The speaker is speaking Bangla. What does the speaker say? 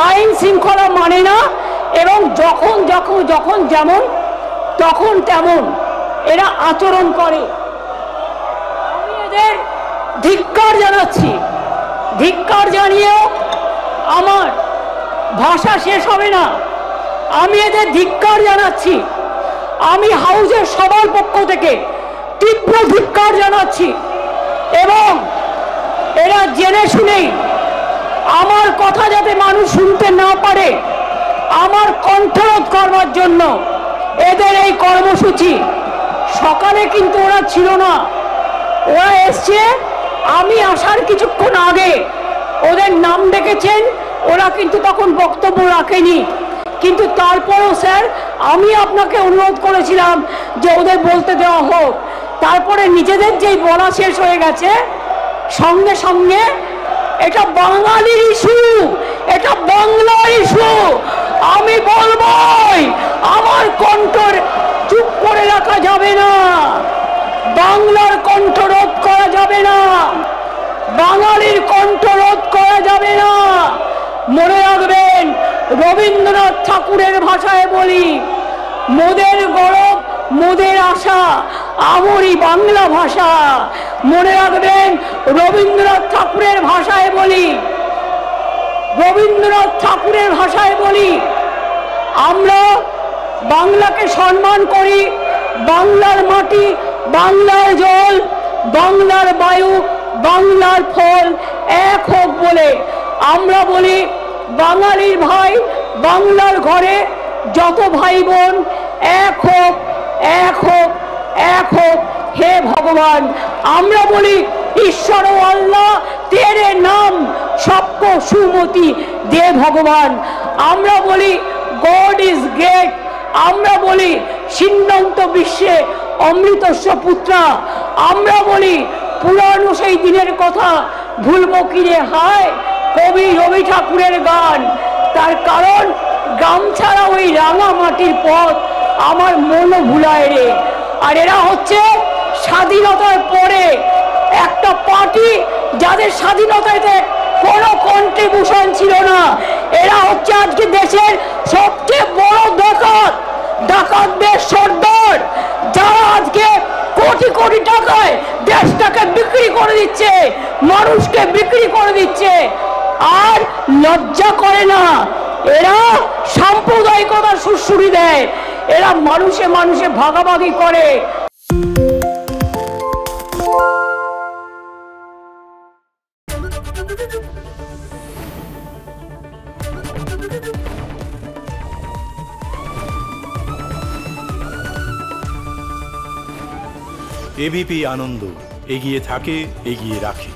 আইন শৃঙ্খলা মানে না এবং যখন যখন যখন যেমন তখন তেমন এরা আচরণ করে। আমি এদের ধিক্কার জানাচ্ছি। ধিক্কার জানিয়েও আমার ভাষা শেষ হবে না। আমি এদের ধিক্কার জানাচ্ছি। আমি হাউসের সবার পক্ষ থেকে তীব্র ধিক্কার জানাচ্ছি এবং এরা জেনে শুনেই আমার কথা যাতে মানুষ শুনতে না পারে আমার কণ্ঠরোধ করবার জন্য এদের এই কর্মসূচি। সকালে কিন্তু ওরা ছিল না, ওরা এসছে আমি আসার কিছুক্ষণ আগে। ওদের নাম ডেকেছেন, ওরা কিন্তু তখন বক্তব্য রাখেনি। কিন্তু তারপরেও স্যার আমি আপনাকে অনুরোধ করেছিলাম যে ওদের বলতে দেওয়া হোক। তারপরে নিজেদের যেই বলা শেষ হয়ে গেছে সঙ্গে সঙ্গে এটা বাঙালির ইস্যু, এটা বাংলার ইস্যু, আমি বলবই। আমার কণ্ঠ চুপ করে রাখা যাবে না, বাংলার কণ্ঠ রোধ করা যাবে না, বাঙালির কণ্ঠ রোধ করা যাবে না। মনে রাখবেন রবীন্দ্রনাথ ঠাকুরের ভাষায় বলি, মোদের গৌরব মোদের আশা আমরি বাংলা ভাষা। মনে রাখবেন রবীন্দ্রনাথ ঠাকুরের ভাষায় বলি, রবীন্দ্রনাথ ঠাকুরের ভাষায় বলি আমরা বাংলাকে সম্মান করি। বাংলার মাটি, বাংলার জল, বাংলার বায়ু, বাংলার ফল এক হোক বলে আমরা বলি বাঙালির ভাই বাংলার ঘরে যত ভাই বোন এক হোক, এক হোক, এক হোক। হে ভগবান, আমরা বলি ঈশ্বর ও আল্লাহ তেরে নাম সবকো সুমতি দে ভগবান। আমরা বলি গড ইজ গ্রেট। আমরা বলি সিন্নন্ত বিশ্বে অমৃতস্য পুত্রা। আমরা বলি পুরানো সেই দিনের কথা ভুলবো কিরে হায়, কবি রবি ঠাকুরের গান। তার কারণ গ্রাম ছাড়া ওই রাঙা মাটির পথ আমার মনও ভুলায় রে। আর এরা হচ্ছে স্বাধীনতার পরে একটা পার্টি যাদের স্বাধীনতাতে কোনো কন্ট্রিবিউশন ছিল না। এরা হচ্ছে আজকে দেশের সবচেয়ে বড় ডাকাত, ডাকাতদের সর্দার, যারা আজকে কোটি কোটি টাকায় দেশটাকে বিক্রি করে দিচ্ছে, মানুষকে বিক্রি করে দিচ্ছে আর লজ্জা করে না। এরা সাম্প্রদায়িকতার সুরসুরি দেয়, এরা মানুষে মানুষে ভাগাভাগি করে। এবিপি আনন্দ এগিয়ে থাকে, এগিয়ে রাখে।